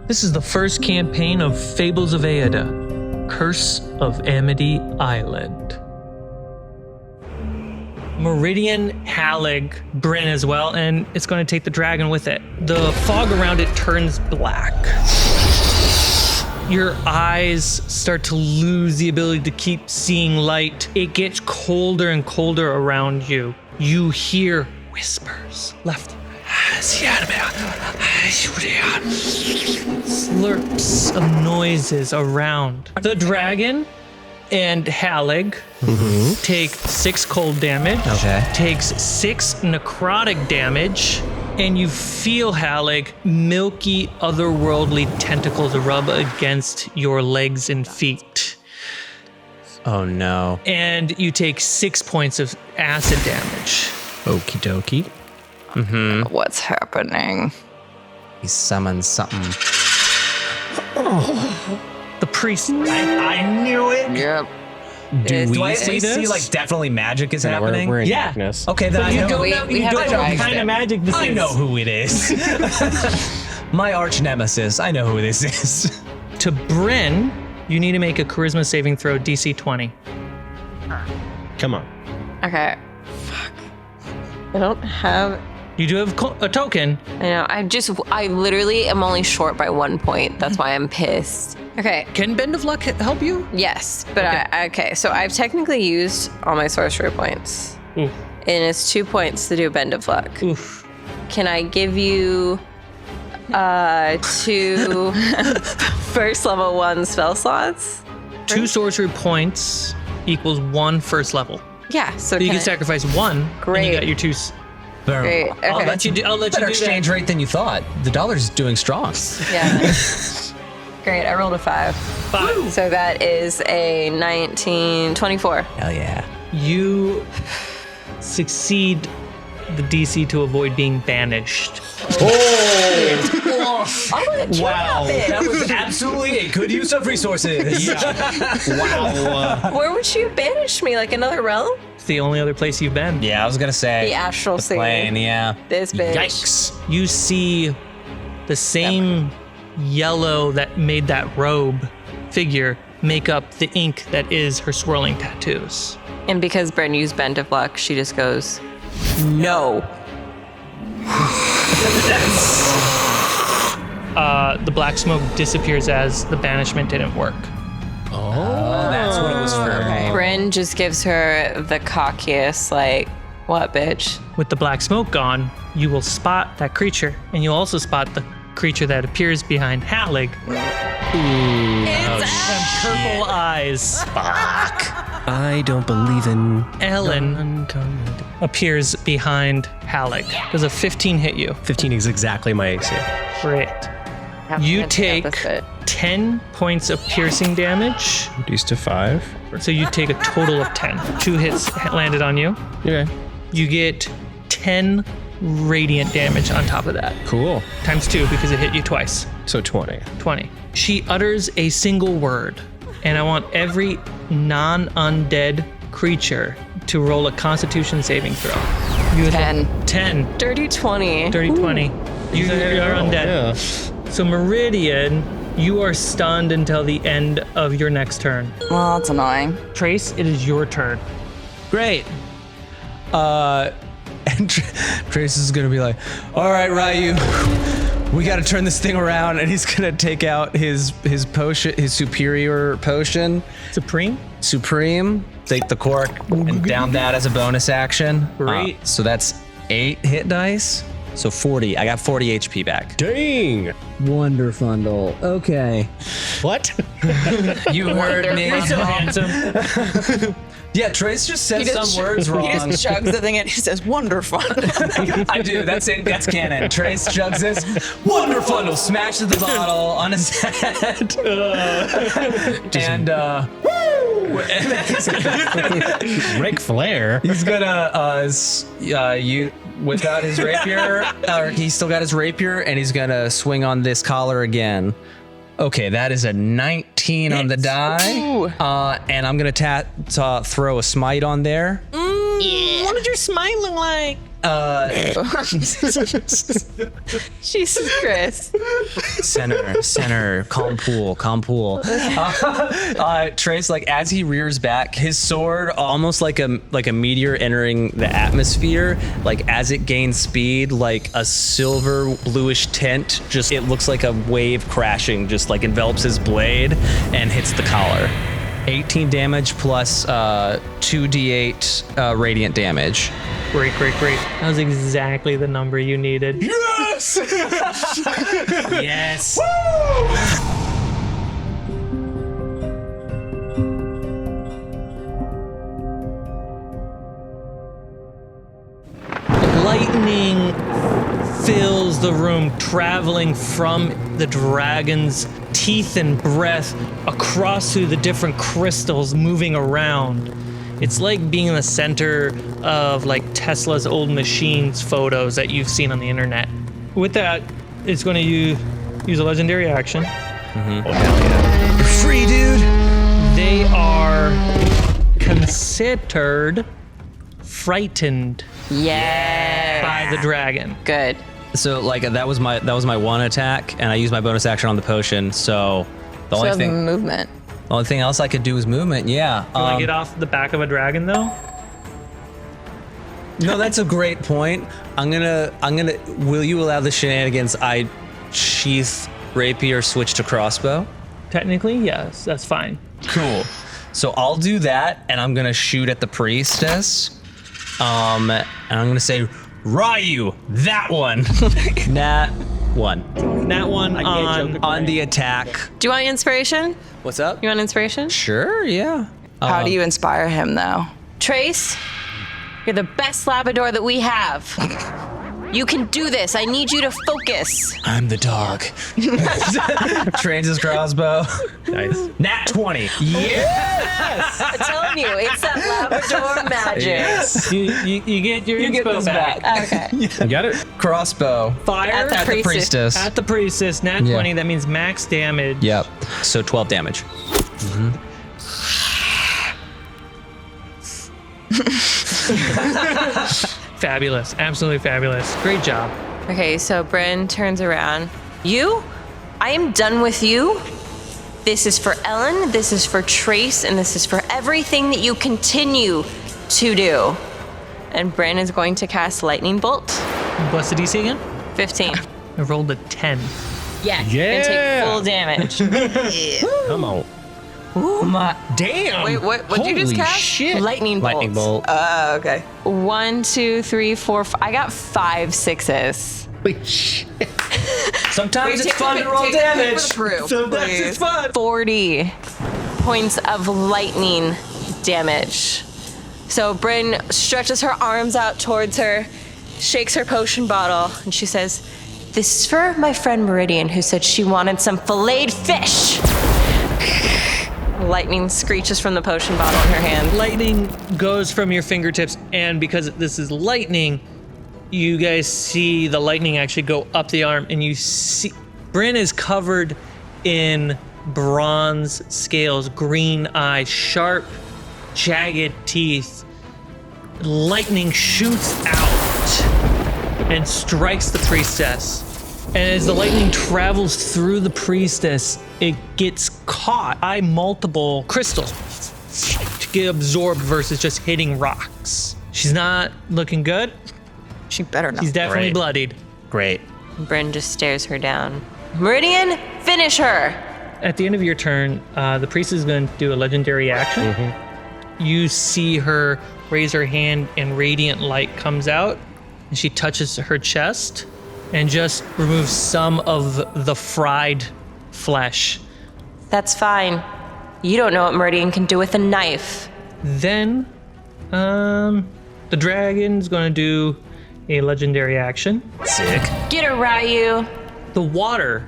This is the first campaign of Fables of Eyrde, Curse of AMITY Island. Meridian, Hallig, Bryn as well, and it's going to take the dragon with it. The fog around it turns black. Your eyes start to lose the ability to keep seeing light. It gets colder and colder around you. You hear whispers left and right. Slurps of noises around. The dragon and Hallig take 6 cold damage, takes 6 necrotic damage, and you feel, Hallig, milky, otherworldly tentacles rub against your legs and feet. Oh no. And you take 6 points of acid damage. Okie dokie. What's happening? He summons something. The priest. I knew it. Yep. Do I see like definitely magic is happening? We're in darkness. Okay, then I know. We have a dragon. Kind of magic this I is. know who it is. My arch nemesis. I know who this is. To Bryn, you need to make a charisma saving throw, DC 20. Come on. Okay. Fuck. I don't have. You do have a token. I know. I literally am only short by 1 point. That's why I'm pissed. Okay. Can Bend of Luck help you? Yes, but okay. So I've technically used all my sorcery points, Oof. and it's 2 points to do Bend of Luck. Oof. Can I give you 2 first level 1 spell slots? 2 sorcery points equals 1 first level. Yeah. So You can can sacrifice 1. And Great. you got your 2. Great. Okay. I'll let you do Better that. exchange rate than you thought. The dollar's doing strong. Yeah. Great. I rolled a 5. 5. So that is a 19, 24. Hell yeah. You succeed the DC to avoid being banished. Wow. That was absolutely a good use of resources. Wow. Where would she have banished me? Like another realm? It's the only other place you've been. Yeah, I was gonna say. The astral sea. Plane, yeah. This bitch. Yikes. You see the same yellow that made that robe figure make up the ink that is her swirling tattoos. And because Bren used Bend of Luck, she just goes, no. The black smoke disappears as the banishment didn't work. Oh, that's what it was for. Okay. Bren just gives her the cockiest, like, what, bitch? With the black smoke gone, you will spot that creature, and you'll also spot the creature that appears behind Hallig. And purple eyes. I don't believe in... Ellen appears behind Hallig. Does a 15 hit you? 15 is exactly my AC. Great. You Can't take this bit. 10 points of piercing damage. Reduced to 5. So you take a total of 10. 2 hits landed on you. Okay. You get 10 radiant damage on top of that. Cool. Times 2 because it hit you twice. So 20. 20. She utters a single word, and I want every non-undead creature to roll a Constitution saving throw. You 10. 10. Dirty 20. Dirty 20. You are undead. Yeah. So Meridian, you are stunned until the end of your next turn. Well, that's annoying. Trace, it is your turn. Great. And Trace is gonna be like, all right, Ryu, we gotta turn this thing around, and he's gonna take out his potion, his superior potion. Supreme. Take the cork and down that as a bonus action. Great. So that's 8 hit dice. So 40. I got 40 HP back. Dang. Wonderfundle. Okay. What? You heard me. You're so handsome. Yeah, Trace just said some words wrong. He just chugs the thing and he says, wonderful. I do. That's it. That's canon. Trace chugs this. Wonderful. Smashes the bottle on his head. And Ric Flair. he's gonna whip out his rapier, or he's still got his rapier, and he's gonna swing on this collar again. Okay, that is a 19 on the die. And I'm gonna throw a smite on there. What did your smite look like? Jesus Christ. Center, calm pool. Trace, like as he rears back, his sword, almost like a meteor entering the atmosphere, like as it gains speed, like a silver bluish tint, just it looks like a wave crashing, just like envelops his blade and hits the collar. 18 damage plus 2d8 radiant damage. Great. That was exactly the number you needed. Yes! Yes! Lightning fills the room, traveling from the dragon's teeth and breath across through the different crystals, moving around. It's like being in the center of like Tesla's old machines photos that you've seen on the internet. With that, it's going to use a legendary action. Oh, hell yeah. You're free, dude! They are considered frightened Yeah. by the dragon. Good. So like that was my one attack, and I used my bonus action on the potion. So the only thing movement. the only thing else I could do was movement. Yeah. You want to get off the back of a dragon, though? No, that's a great point. I'm gonna. Will you allow the shenanigans? I sheath rapier, switch to crossbow. Technically, yes, that's fine. Cool. So I'll do that, and I'm gonna shoot at the priestess. And I'm gonna say, Ryu, that one. Nat 1. That one On the attack. Do you want inspiration? What's up? You want inspiration? Sure, yeah. How do you inspire him, though? Trace, you're the best Labrador that we have. You can do this. I need you to focus. I'm the dog. Trains his crossbow. Nice. Nat 20. Yes! I'm telling you, it's that Labrador magic. you get your inspo back. Okay. You got it? Crossbow. Fire At the At the priestess. at the priestess. Nat 20. That means max damage. Yep. So 12 damage. Fabulous. Absolutely fabulous. Great job. Okay, so Bryn turns around. You? I am done with you. This is for Ellen, this is for Trace, and this is for everything that you continue to do. And Bryn is going to cast Lightning Bolt. What's the DC again? 15. I rolled a 10. Yeah, you're gonna take full damage. Come on. Ooh, my. Damn. Wait, what did you just Holy cast? shit. Lightning Bolt. Lightning bolt. Okay. 1, 2, 3, 4, I got 5 sixes. Wait, shit. Sometimes it's fun to roll damage. Sometimes it's fun. 40 points of lightning damage. So Bryn stretches her arms out towards her, shakes her potion bottle, and she says, "This is for my friend Meridian, who said she wanted some filleted fish." Lightning screeches from the potion bottle in her hand. Lightning goes from your fingertips, and because this is lightning, you guys see the lightning actually go up the arm, and you see Bryn is covered in bronze scales, green eyes, sharp, jagged teeth. Lightning shoots out and strikes the priestess. And as the lightning travels through the priestess, it gets caught by multiple crystals to get absorbed versus just hitting rocks. She's not looking good. She better not. She's definitely Great. bloodied. Great. Bryn just stares her down. Meridian, finish her! At the end of your turn, the priest is going to do a legendary action. You see her raise her hand and radiant light comes out, and she touches her chest and just removes some of the fried flesh. That's fine. You don't know what Meridian can do with a knife. Then, the dragon's going to do a legendary action. Sick. Get her, Ryu. The water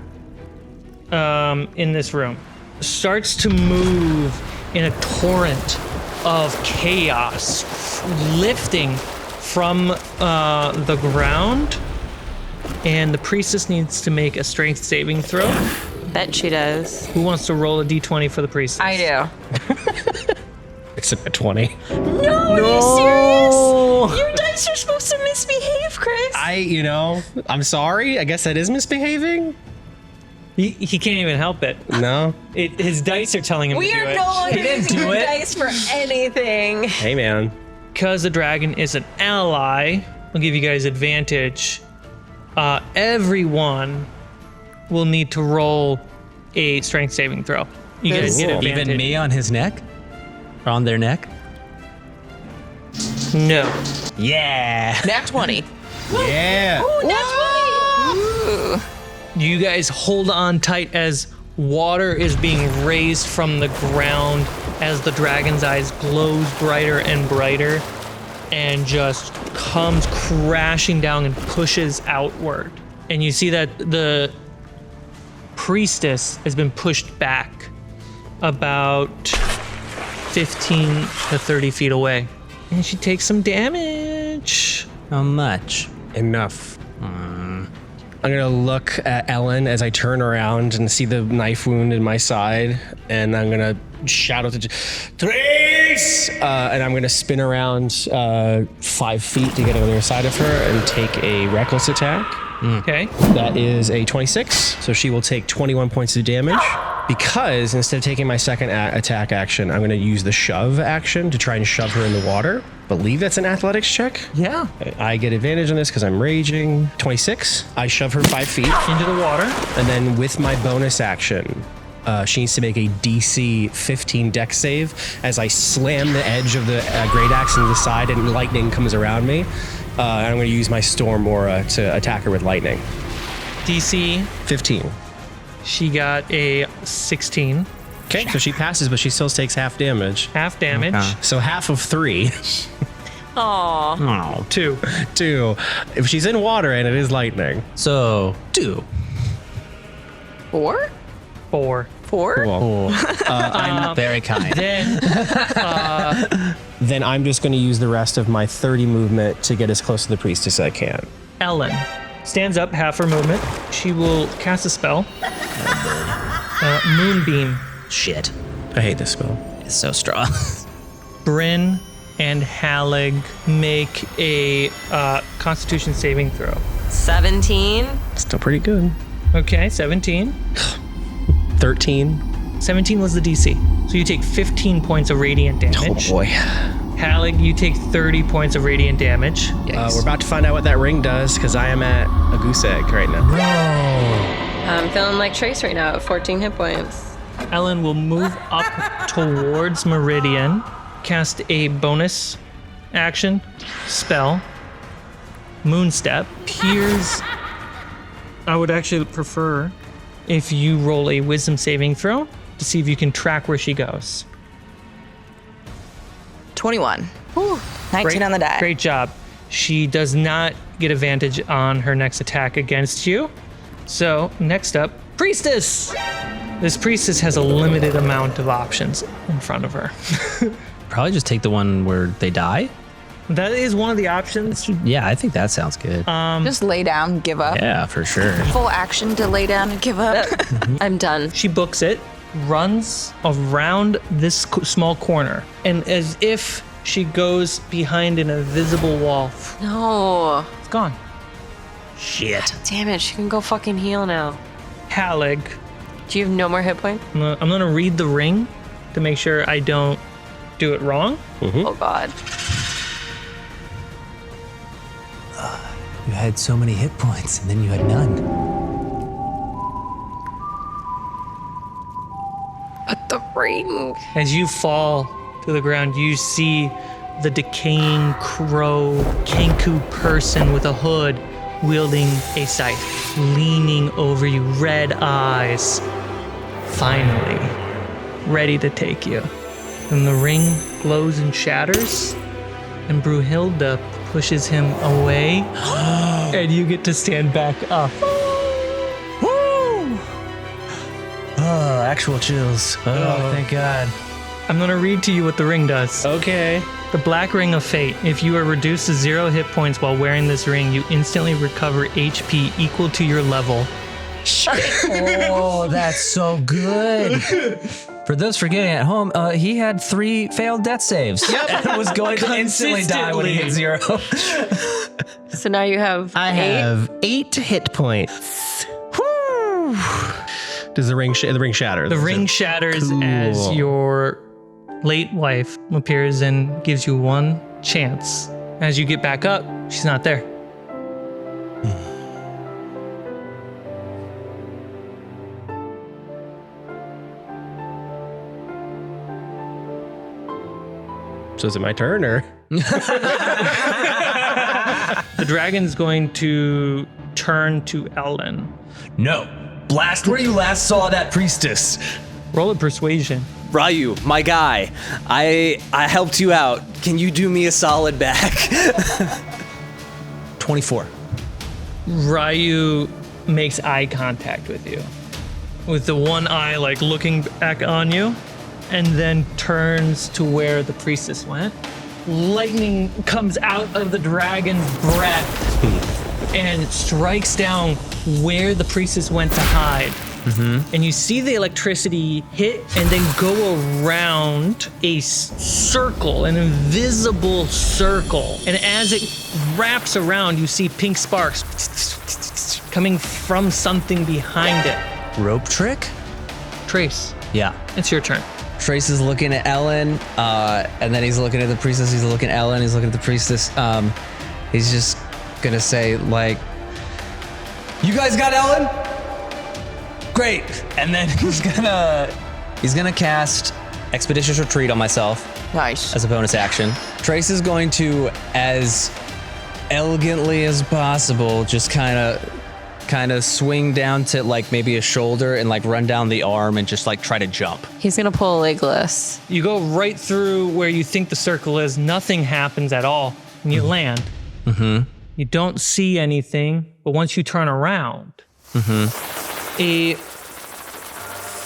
in this room starts to move in a torrent of chaos, lifting from the ground, and the priestess needs to make a strength saving throw. Bet she does. Who wants to roll a d20 for the priestess? I do. Except at 20. No, are you serious? Your dice are supposed to misbehave. I'm sorry. I guess that is misbehaving. He can't even help it. No. His dice are telling him We to do are it. no longer He didn't using do your it. dice for anything. Hey, man. Because the dragon is an ally, I'll give you guys advantage. Everyone will need to roll a strength saving throw. You guys get advantage. Even me on his neck? Or on their neck? No. Yeah. Nat 20. Yeah. Ooh. You guys hold on tight as water is being raised from the ground as the dragon's eyes glows brighter and brighter and just comes crashing down and pushes outward. And you see that the priestess has been pushed back about 15 to 30 feet away. And she takes some damage. How much? Enough. I'm gonna look at Ellen as I turn around and see the knife wound in my side, and I'm gonna shout out to Trace, and I'm gonna spin around 5 feet to get on the other side of her and take a reckless attack. Okay. That is a 26, so she will take 21 points of damage. Because instead of taking my second attack action, I'm going to use the shove action to try and shove her in the water. Believe that's an athletics check. Yeah. I get advantage on this because I'm raging. 26. I shove her 5 feet. Into the water. And then with my bonus action, she needs to make a DC 15 dex save as I slam the edge of the great axe into the side and lightning comes around me. And I'm going to use my storm aura to attack her with lightning. DC. 15. She got a 16. Okay, so she passes, but she still takes half damage. Half damage. So half of 3. Aw. Oh. 2. 2. If she's in water and it is lightning. So, 2. 4? 4. 4? Cool. I'm very kind. Then I'm just going to use the rest of my 30 movement to get as close to the priestess as I can. Ellen stands up, half her movement. She will cast a spell. Moonbeam. Shit. I hate this spell. It's so strong. Bryn and Hallig make a Constitution saving throw. 17. Still pretty good. Okay, 17. 13. 17 was the DC. So you take 15 points of radiant damage. Oh boy. Hallig, you take 30 points of radiant damage. We're about to find out what that ring does because I am at a goose egg right now. I'm feeling like Trace right now at 14 hit points. Ellen will move up towards Meridian, cast a bonus action spell, Moonstep. Piers, I would actually prefer if you roll a wisdom saving throw to see if you can track where she goes. 21. 19 on the die. Great job. She does not get advantage on her next attack against you. So next up, Priestess. This priestess has a limited amount of options in front of her. Probably just take the one where they die. That is one of the options. Yeah, I think that sounds good. Just lay down, give up. Yeah, for sure. Full action to lay down and give up. I'm done. She books it, runs around this small corner, and as if she goes behind an invisible wall, No. it's gone. Shit. Damn it, she can go fucking heal now. Hallig, Do you have no more hit points? I'm gonna read the ring to make sure I don't do it wrong. Oh god. You had so many hit points, and then you had none. But the ring. As you fall to the ground, you see the decaying crow Kenku person with a hood wielding a scythe, leaning over you, red eyes, finally ready to take you. And the ring glows and shatters, and Brunhilde pushes him away, and you get to stand back up. Oh, actual chills. Oh, thank God. I'm gonna read to you what the ring does. Okay. The Black Ring of Fate. If you are reduced to 0 hit points while wearing this ring, you instantly recover HP equal to your level. Oh, Oh, that's so good. For those forgetting at home, he had 3 failed death saves. Yep. And was going to instantly die when he hit 0. So now you have I 8. have 8 hit points. Whew. Does the ring shatter? The ring shatters as your late wife appears and gives you 1 chance. As you get back up, she's not there. So is it my turn or? The dragon's going to turn to Ellen. No. Blast where you last saw that priestess. Roll a persuasion. Ryu, my guy, I helped you out. Can you do me a solid back? 24. Ryu makes eye contact with you, with the one eye like looking back on you, and then turns to where the priestess went. Lightning comes out of the dragon's breath and strikes down where the priestess went to hide. And you see the electricity hit and then go around a circle, an invisible circle. And as it wraps around, you see pink sparks coming from something behind it. Rope trick? Trace, Yeah. it's your turn. Trace is looking at Ellen, and then he's looking at the priestess. He's looking at Ellen. He's looking at the priestess. He's just gonna say, like, "You guys got Ellen? Great!" And then he's gonna cast Expeditious Retreat on myself Nice. as a bonus action. Trace is going to, as elegantly as possible, just kind of swing down to like maybe a shoulder and like run down the arm and just like try to jump. He's gonna pull a Legolas. You go right through where you think the circle is. Nothing happens at all. And you land. You don't see anything, but once you turn around, a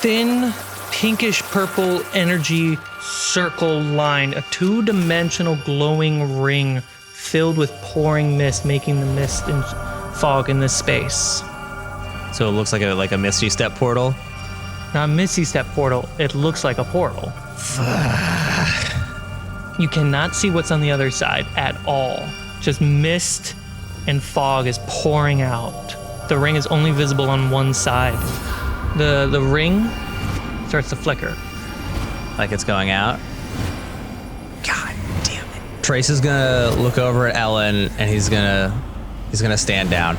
thin pinkish purple energy circle line, a 2-dimensional glowing ring filled with pouring mist, making the mist and fog in this space. So it looks like a Misty Step portal. Not a Misty Step portal, it looks like a portal. You cannot see what's on the other side at all. Just mist and fog is pouring out. The ring is only visible on one side. The ring starts to flicker. Like it's going out. God damn it. Trace is gonna look over at Ellen and he's gonna stand down.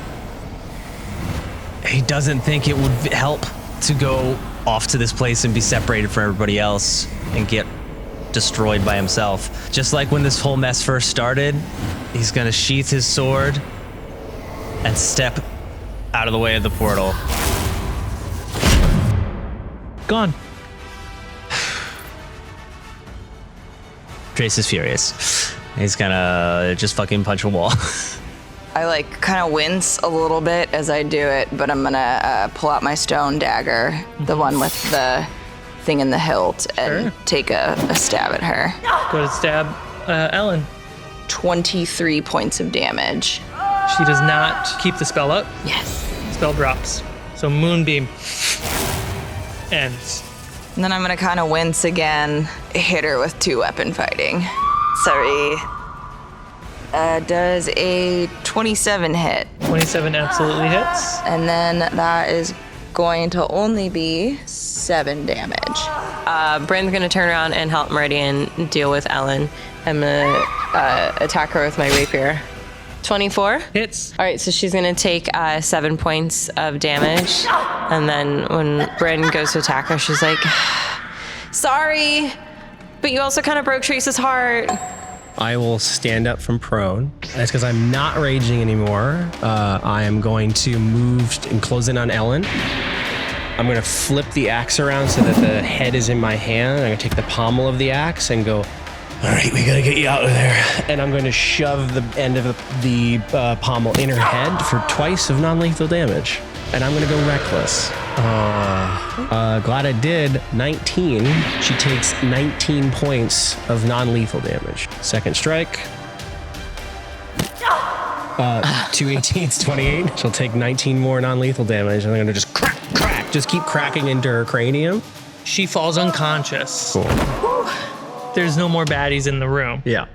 He doesn't think it would help to go off to this place and be separated from everybody else and get destroyed by himself. Just like when this whole mess first started, he's gonna sheath his sword and step out of the way of the portal. Gone. Trace is furious. He's gonna just fucking punch a wall. I like kind of wince a little bit as I do it, but I'm gonna pull out my stone dagger, the one with the thing in the hilt, and take a stab at her. Go to stab Ellen. 23 points of damage. She does not keep the spell up. Yes. Spell drops. So Moonbeam ends. And then I'm gonna kind of wince again, hit her with 2-weapon fighting. Sorry. Does a 27 hit. 27 absolutely hits. And then that is going to only be 7 damage. Bryn's gonna turn around and help Meridian deal with Ellen. I'm gonna attack her with my rapier. 24? Hits. All right, so she's gonna take 7 points of damage. And then when Bryn goes to attack her, she's like, sorry, but you also kind of broke Trace's heart. I will stand up from prone. That's because I'm not raging anymore. I am going to move and close in on Ellen. I'm going to flip the axe around so that the head is in my hand. I'm going to take the pommel of the axe and go, all right, we got to get you out of there. And I'm going to shove the end of the pommel in her head for twice of non-lethal damage. And I'm going to go reckless. Glad I did. 19. She takes 19 points of non-lethal damage. Second strike. 2 18s, 28. She'll take 19 more non-lethal damage. And I'm going to just crack, crack. just keep cracking into her cranium? She falls unconscious. Cool. There's no more baddies in the room. Yeah.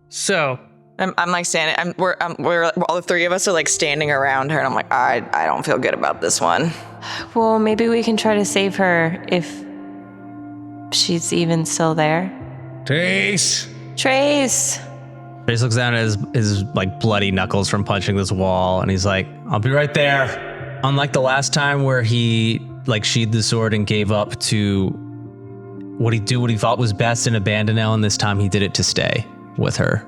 So I'm like standing. We're all the three of us are like standing around her, and I'm like, I don't feel good about this one. Well, maybe we can try to save her if she's even still there. Trace. Trace. Trace looks down at his like bloody knuckles from punching this wall, and he's like, "I'll be right there." Unlike the last time where he like sheathed the sword and gave up to what he thought was best and abandon Ellen, this time he did it to stay with her.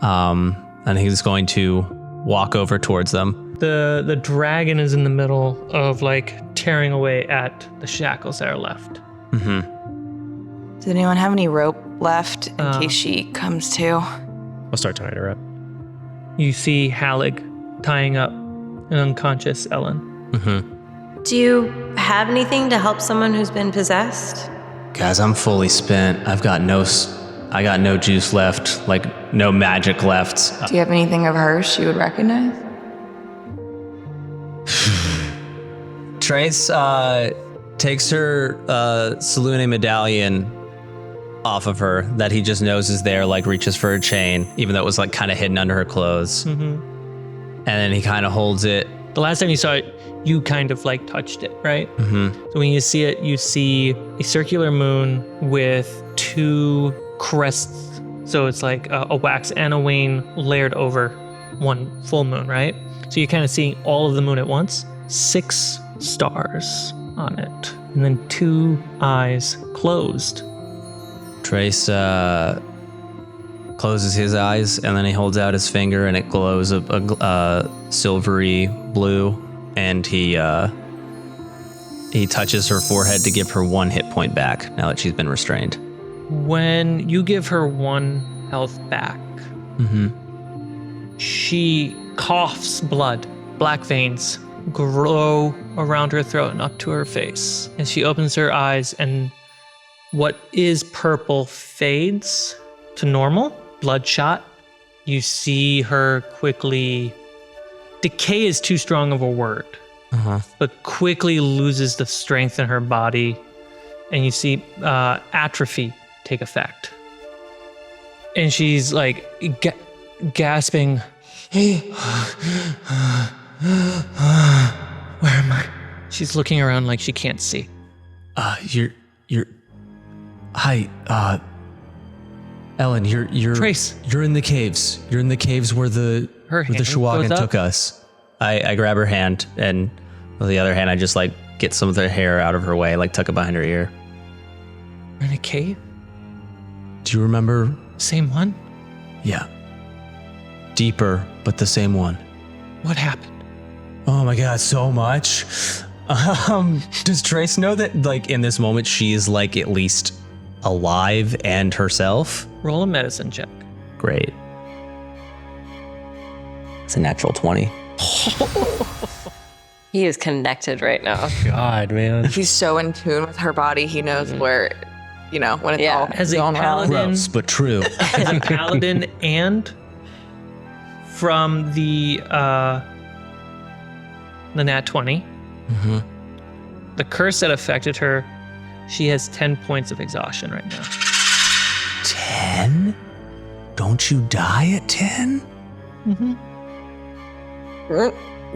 And he's going to walk over towards them. the dragon is in the middle of like tearing away at the shackles that are left. Does anyone have any rope left in case she comes to? I'll start tying her up. You see Hallig tying up an unconscious Ellen. Do you have anything to help someone who's been possessed? Guys, I'm fully spent. I got no juice left, like no magic left. Do you have anything of hers she would recognize? Trace takes her Salune medallion off of her that he just knows is there, like reaches for a chain, even though it was like kind of hidden under her clothes. And then he kind of holds it. The last time you saw it, you kind of like touched it, right? So when you see it, you see a circular moon with two crests. So it's like a wax and a wane layered over one full moon, right? So you're kind of seeing all of the moon at once. 6 stars on it. And then 2 eyes closed. Trace closes his eyes, and then he holds out his finger, and it glows a silvery blue. And he touches her forehead to give her 1 hit point back now that she's been restrained. When you give her 1 health back, she coughs blood. Black veins grow around her throat and up to her face. And she opens her eyes, and what is purple fades to normal, bloodshot. You see her quickly... Decay is too strong of a word, but quickly loses the strength in her body, and you see atrophy take effect. And she's like gasping. Where am I? She's looking around like she can't see. Hi, Ellen, you're Trace. You're in the caves. You're in the caves where the Shuagan took us. I grab her hand, and with the other hand, I just like get some of the hair out of her way, like tuck it behind her ear. We're in a cave? Do you remember? Same one? Yeah. Deeper, but the same one. What happened? Oh my god, so much. Does Trace know that, like, in this moment, she is, like, at least alive and herself? Roll a medicine check. Great. It's a natural 20. He is connected right now. God, man. He's so in tune with her body. He knows where, when it's all As a going wrong. paladin, Gross, but true. as a paladin, and from the nat 20, the curse that affected her, she has 10 points of exhaustion right now. 10? Don't you die at 10? We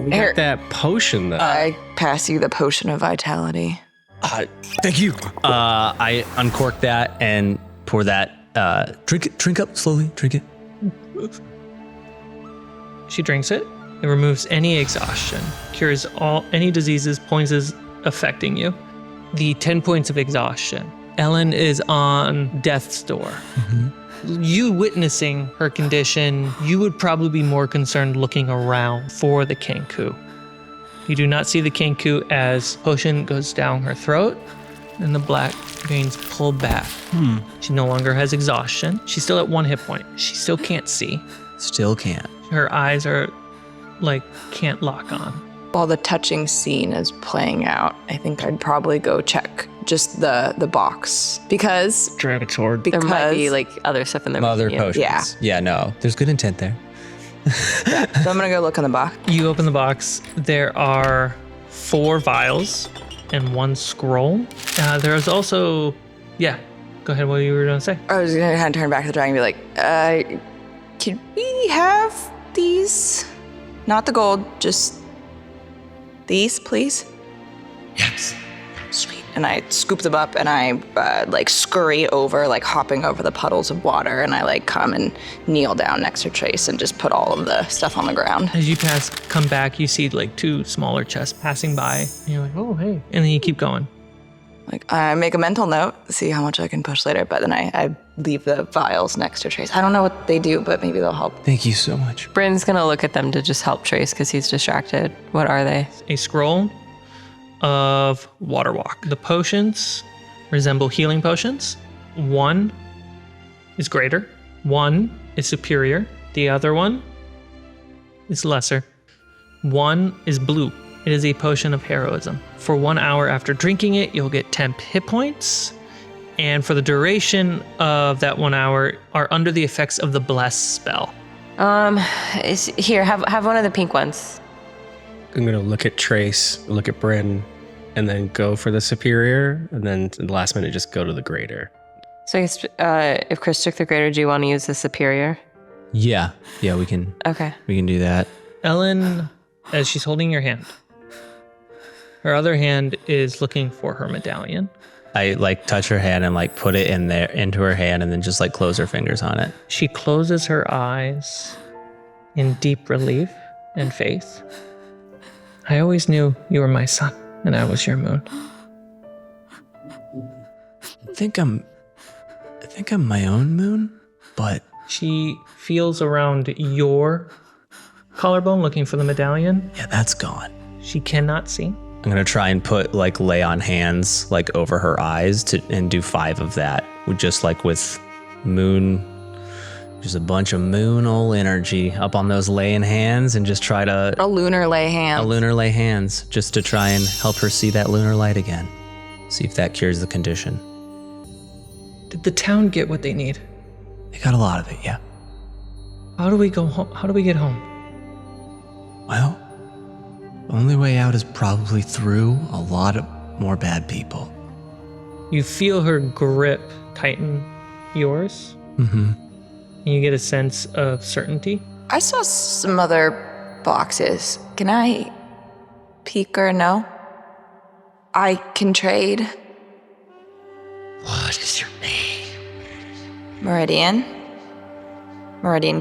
got that potion, though. I pass you the potion of vitality. Thank you. I uncork that and pour that. Drink up slowly. Drink it. She drinks it. It removes any exhaustion, cures any diseases, poisons affecting you. The 10 points of exhaustion. Ellen is on death's door. You witnessing her condition, you would probably be more concerned looking around for the Kenku. You do not see the Kenku as potion goes down her throat and the black veins pull back. She no longer has exhaustion. She's still at 1 hit point. She still can't see. Still can't. Her eyes are can't lock on. While the touching scene is playing out, I think I'd probably go check just the box because Drag a sword. There might be other stuff in there. Other potions. Yeah. Yeah, no. There's good intent there. So I'm gonna go look in the box. You open the box. There are 4 vials and 1 scroll. There's also, yeah, go ahead. What you were going to say? I was gonna kind of turn back to the dragon and be like, could we have these? Not the gold, just these, please? Yes. Sweet. And I scoop them up and I like scurry over, like hopping over the puddles of water, and I like come and kneel down next to Trace and just put all of the stuff on the ground. As you come back, you see like 2 smaller chests passing by. And you're like, oh, hey. And then you keep going. Like, I make a mental note, see how much I can push later, but then I leave the vials next to Trace. I don't know what they do, but maybe they'll help. Thank you so much. Bryn's gonna look at them to just help Trace because he's distracted. What are they? A scroll of water walk. The potions resemble healing potions. 1 is greater, 1 is superior, the other one is lesser. 1 is blue. It is a potion of heroism. For 1 hour after drinking it, you'll get 10 hit points. And for the duration of that 1 hour, are under the effects of the bless spell. Here, have one of the pink ones. I'm gonna look at Trace, look at Bryn, and then go for the superior, and then at the last minute just go to the greater. So I guess if Chris took the greater, do you want to use the superior? Yeah, we can Okay. do that. Ellen, as she's holding your hand, her other hand is looking for her medallion. I like touch her hand and like put it in there into her hand and then just like close her fingers on it. She closes her eyes in deep relief and faith. I always knew you were my sun and I was your moon. I think I'm my own moon, but she feels around your collarbone looking for the medallion. Yeah, that's gone. She cannot see. I'm gonna try and lay on hands like over her eyes and do 5 of that. With moon, just a bunch of moonal energy up on those laying hands and just try to A lunar lay hands. Just to try and help her see that lunar light again. See if that cures the condition. Did the town get what they need? They got a lot of it, yeah. How do we go home? How do we get home? Well, the only way out is probably through a lot of more bad people. You feel her grip tighten yours. Mm-hmm. And you get a sense of certainty. I saw some other boxes. Can I peek or no? I can trade. What is your name? Meridian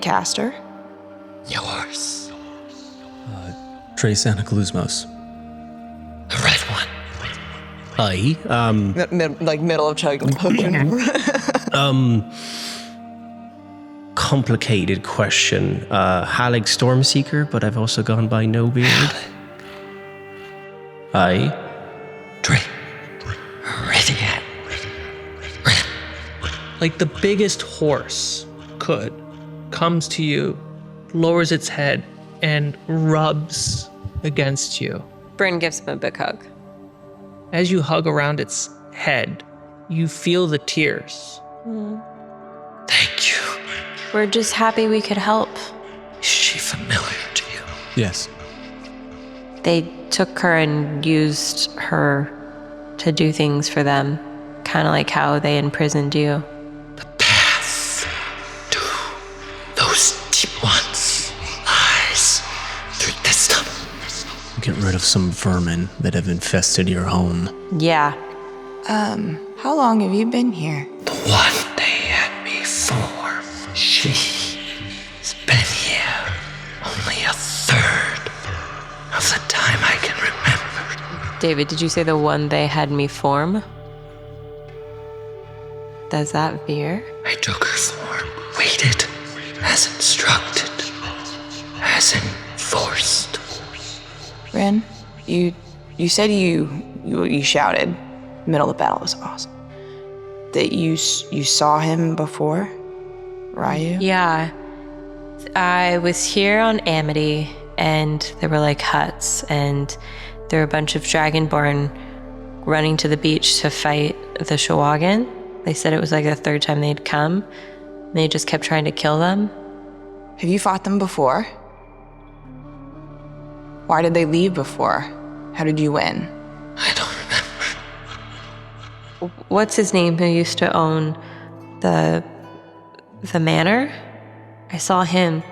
Caster. Yours. Trace Anaclusmos. The red one. Aye. Middle of chugging the potion. Complicated question. Hallig Stormseeker, but I've also gone by No Beard. Aye. Meridian. Like the biggest horse comes to you, lowers its head, and rubs against you. Bryn gives him a big hug. As you hug around its head, you feel the tears. Thank you. We're just happy we could help. Is she familiar to you? Yes. They took her and used her to do things for them, kind of like how they imprisoned you. The path to those deep ones lies through this tunnel. Get rid of some vermin that have infested your home. Yeah. How long have you been here? The one they had me form. She's been here only a third of the time I can remember. David, did you say the one they had me form? Does that veer? I took her form, waited, as instructed, as enforced. Bryn, you said you shouted middle of the battle. It was awesome. That you saw him before, Ryu? Yeah. I was here on Amity, and there were like huts, and there were a bunch of Dragonborn running to the beach to fight the Shawagan. They said it was like the 3rd time they'd come. And they just kept trying to kill them. Have you fought them before? Why did they leave before? How did you win? I don't remember. What's his name who used to own the manor? I saw him.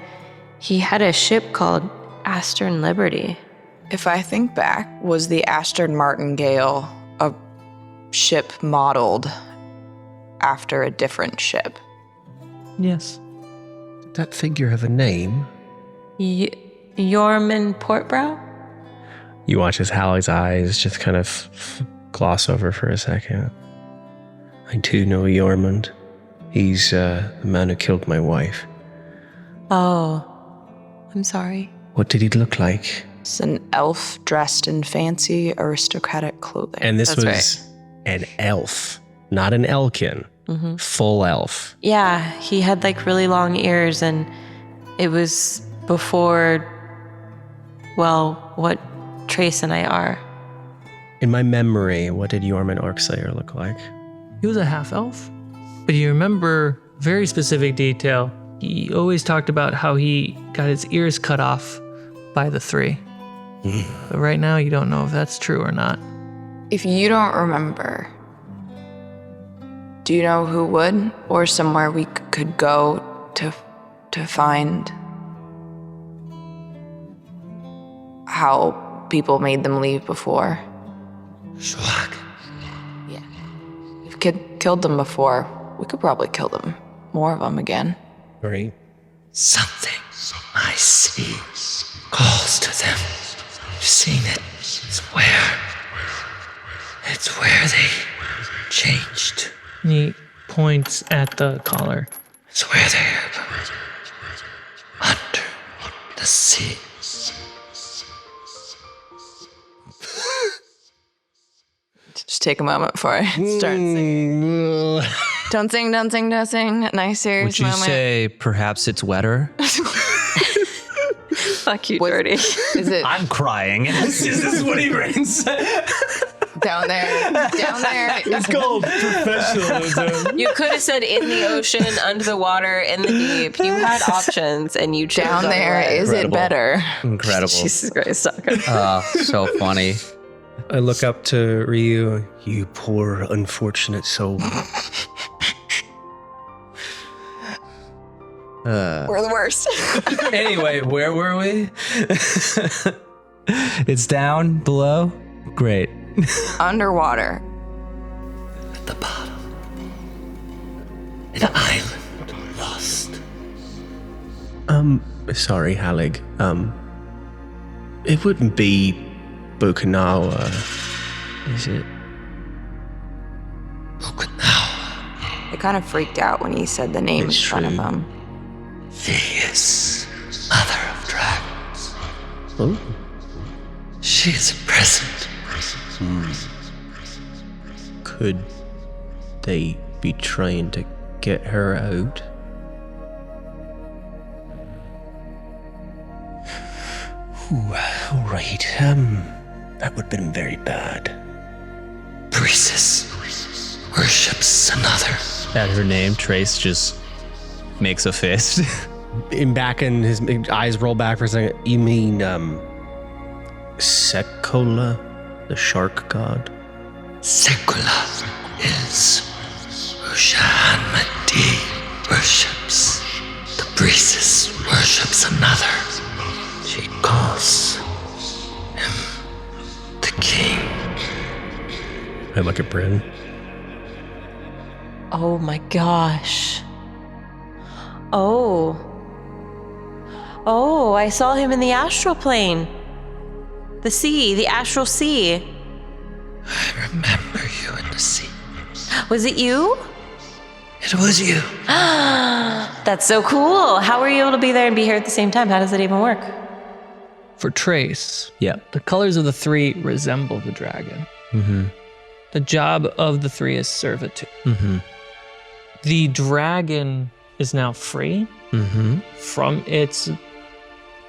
He had a ship called Astern Liberty. If I think back, was the Astern Martingale a ship modeled after a different ship? Yes. Did that figure have a name? Yorman Portbrow? You watch as Hallie's eyes just kind of gloss over for a second. I too know Yormund. He's the man who killed my wife. Oh, I'm sorry. What did he look like? It's an elf dressed in fancy aristocratic clothing. And this That's was an elf, not an elkin. Full elf. Yeah, he had like really long ears, and it was before, well, what Trace and I are. In my memory, what did Yorman Orcslayer look like? He was a half elf. But you remember very specific detail. He always talked about how he got his ears cut off by the three. But right now, you don't know if that's true or not. If you don't remember, do you know who would? Or somewhere we could go to find how people made them leave before? Schwag. Yeah. If killed them before, we could probably kill them. More of them again. Right. Something I see calls to them. You've seen it. It's where they changed. And he points at the collar. It's where they're under the sea. Just take a moment before I start singing. Don't sing. Nice, serious Would you moment. say perhaps it's wetter? Fuck you, Jordy. Is it I'm crying. This is what he brings. down there? It's called professionalism. You could have said in the ocean, under the water, in the deep. You had options, and you chose Down there, otherwise. is it Incredible. better? Incredible. Jesus Christ, sucker. So funny. I look up to Ryu. You poor, unfortunate soul. We're the worst. Anyway, where were we? It's down below. Great. Underwater. At the bottom. An island lost. Sorry, Hallig. It wouldn't be Okinawa, is it? Okinawa. I kind of freaked out when he said the name It's in front of true. him. Theus, mother of dragons. Oh. She is a present. Could they be trying to get her out? Ooh, all right. That would have been very bad. Priestess worships another. At her name, Trace just makes a fist. In back and his eyes roll back for a second. You mean, Sekola, the shark god? Sekula is Ushanmati worships. The priestess worships another. She calls him the king. I look at Bryn. Oh my gosh. Oh, I saw him in the astral plane. The sea, the astral sea. I remember you in the sea. Was it you? It was you. That's so cool. How were you able to be there and be here at the same time? How does it even work? For Trace, Yep. the colors of the three resemble the dragon. The job of the three is servitude. The dragon is now free from its,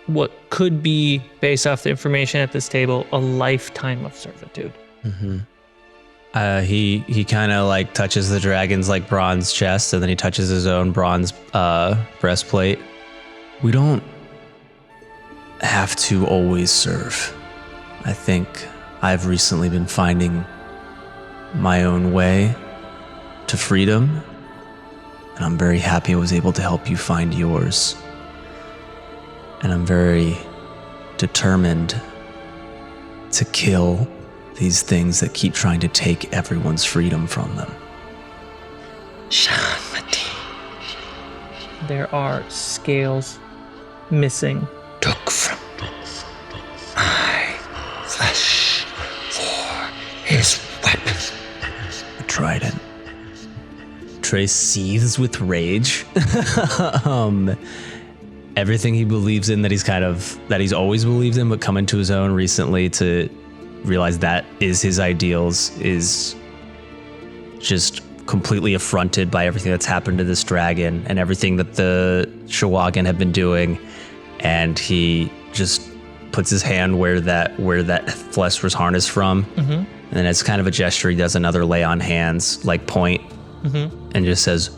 what could be, based off the information at this table, a lifetime of servitude. He kind of like touches the dragon's like bronze chest, and then he touches his own bronze breastplate. We don't have to always serve. I think I've recently been finding my own way to freedom, and I'm very happy I was able to help you find yours. And I'm very determined to kill these things that keep trying to take everyone's freedom from them. Shanmati There are scales missing. took from my flesh for his weapon. A trident. Trace seethes with rage. Everything he believes in that he's always believed in, but come into his own recently to realize that is his ideals, is just completely affronted by everything that's happened to this dragon and everything that the Shawagan have been doing. And he just puts his hand where that flesh was harnessed from. Mm-hmm. And then as kind of a gesture, he does another lay on hands, like point, and just says,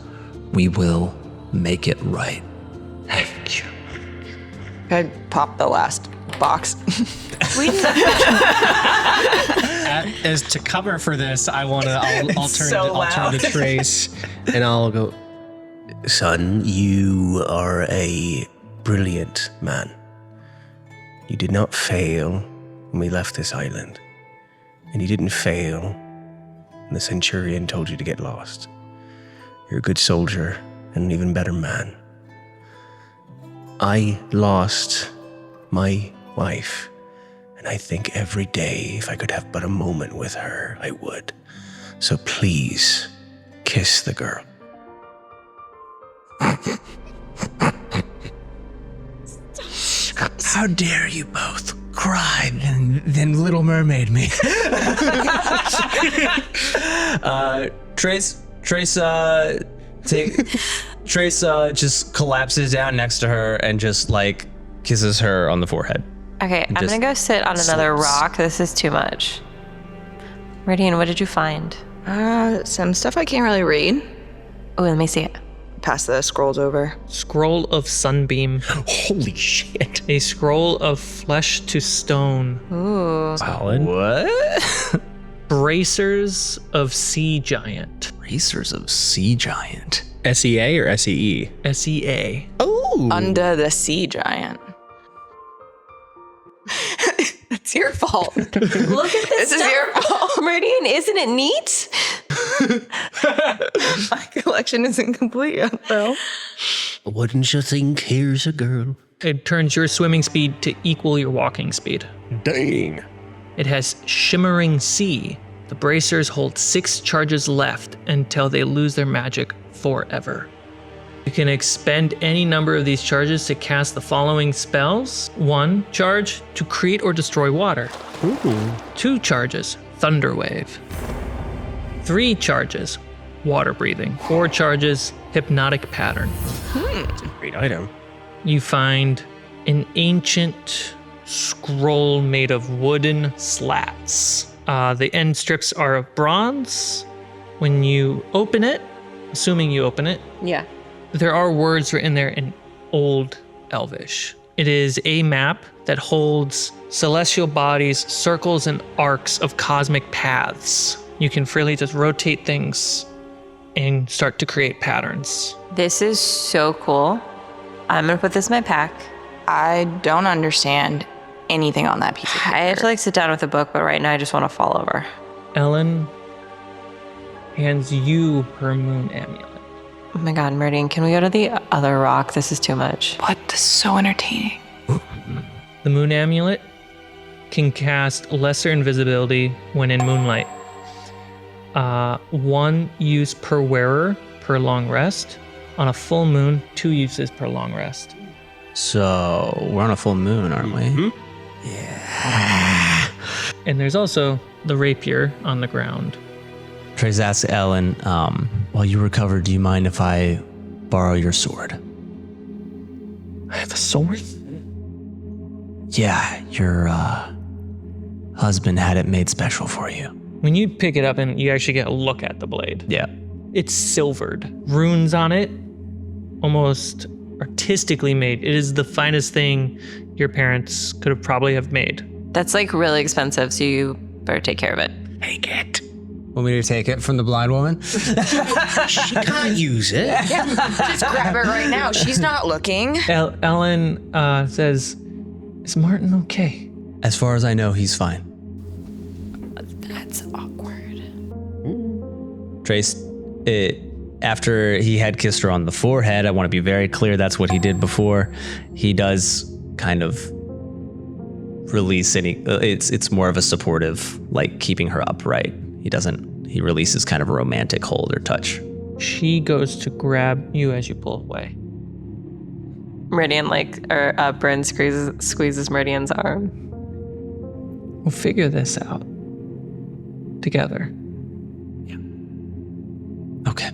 "We will make it right." Thank you. I pop the last box. As to cover for this, I'll turn to Trace, and I'll go, Son, you are a brilliant man. You did not fail when we left this island. And you didn't fail when the Centurion told you to get lost. You're a good soldier and an even better man. I lost my wife, and I think every day if I could have but a moment with her, I would. So please, kiss the girl. How dare you both cry then Little Mermaid me. Trace just collapses down next to her and just like kisses her on the forehead. Okay, I'm gonna go sit on another rock. This is too much. Meridian, what did you find? Some stuff I can't really read. Oh, let me see it. Pass the scrolls over. Scroll of Sunbeam. holy shit. A scroll of Flesh to Stone. Ooh. Solid. What? Bracers of Sea Giant. Racers of Sea Giant. SEA or SEE? SEA. Oh. Under the Sea Giant. It's your fault. Look at this. This is your fault. Meridian, isn't it neat? My collection isn't complete yet, though. Wouldn't you think here's a girl? It turns your swimming speed to equal your walking speed. Dang. It has Shimmering Sea. The bracers hold 6 charges left until they lose their magic forever. You can expend any number of these charges to cast the following spells. 1 charge, to create or destroy water. Ooh. 2 charges, Thunder Wave. 3 charges, Water Breathing. 4 charges, Hypnotic Pattern. It's a great item. You find an ancient scroll made of wooden slats. The end strips are of bronze. When you open it, assuming you open it, Yeah. there are words written there in Old Elvish. It is a map that holds celestial bodies, circles, and arcs of cosmic paths. You can freely just rotate things and start to create patterns. This is so cool. I'm gonna put this in my pack. I don't understand anything on that piece of paper. I have to like sit down with a book, but right now I just want to fall over. Ellen hands you her moon amulet. Oh my god, Meridian, can we go to the other rock? This is too much. What? This is so entertaining. The moon amulet can cast lesser invisibility when in moonlight. 1 use per wearer per long rest. On a full moon, 2 uses per long rest. So we're on a full moon, aren't we? Mm-hmm. And there's also the rapier on the ground. Trace asks Ellen, while you recover, do you mind if I borrow your sword? I have a sword? Yeah, your husband had it made special for you. When you pick it up and you actually get a look at the blade, Yeah. it's silvered. Runes on it, almost artistically made. It is the finest thing your parents could have probably have made. That's like really expensive, so you better take care of it. Take it. Want me to take it from the blind woman? She can't use it. Just grab it right now. She's not looking. Ellen says, "Is Martin okay?" As far as I know, he's fine. That's awkward. Trace, after he had kissed her on the forehead, I want to be very clear that's what he did before. He does kind of release any, it's more of a supportive, like keeping her upright. He releases kind of a romantic hold or touch. She goes to grab you as you pull away. Meridian, Bryn squeezes Meridian's arm. We'll figure this out together. Okay.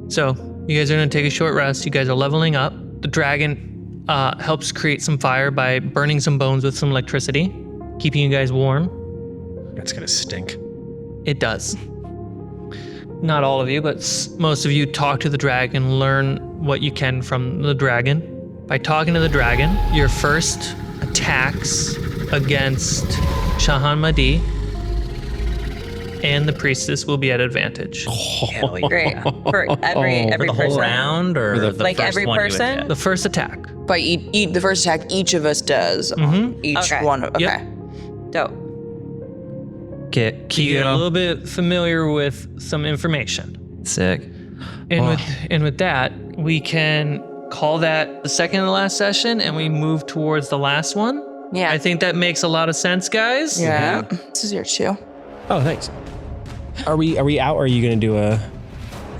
So you guys are going to take a short rest. You guys are leveling up. The dragon helps create some fire by burning some bones with some electricity, keeping you guys warm. That's gonna stink. It does. Not all of you, but most of you talk to the dragon, learn what you can from the dragon. By talking to the dragon, your first attacks against Shahan Mahdi and the priestess will be at advantage. Great. For every For the person. whole round, or the like first every one you would person? get? The first attack. But the first attack each of us does. Each Okay. one. Okay. Yep. Dope. You get a little bit familiar with some information. Sick. And with that, we can call that the second and last session, and we move towards the last one. Yeah. I think that makes a lot of sense, guys. Yeah. This is your too. Oh, thanks. Are we out, or are you gonna do a...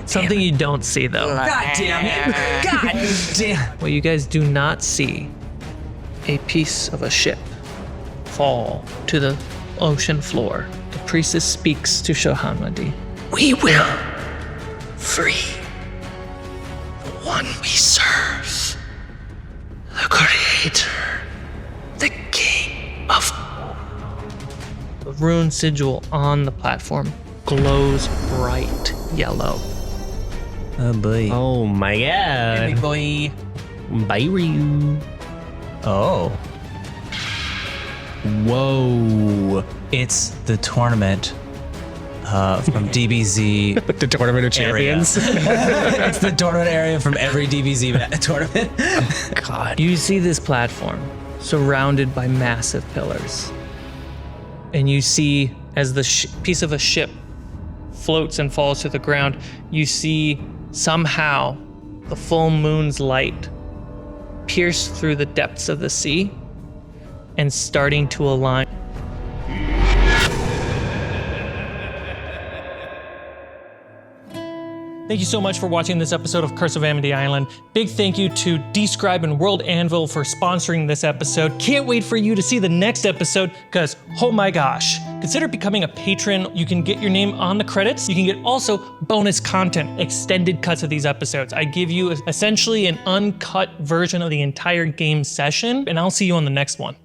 Something you don't see, though. God damn it. God damn. What you guys do not see, a piece of a ship fall to the ocean floor. The priestess speaks to Shahan Mahdi. We will free the one we serve, the Creator, the King of... The rune sigil on the platform glows bright yellow. Oh boy. Oh my god. Boy. Bye, Ryu. Oh. Whoa. It's the tournament from DBZ. The Tournament of area. Champions. It's the tournament area from every DBZ tournament. God. You see this platform surrounded by massive pillars. And you see, as the piece of a ship floats and falls to the ground, you see somehow the full moon's light pierce through the depths of the sea and starting to align. Thank you so much for watching this episode of Curse of Amity Island. Big thank you to Describe and World Anvil for sponsoring this episode. Can't wait for you to see the next episode, because oh my gosh. Consider becoming a patron. You can get your name on the credits. You can get also bonus content, extended cuts of these episodes. I give you essentially an uncut version of the entire game session, and I'll see you on the next one.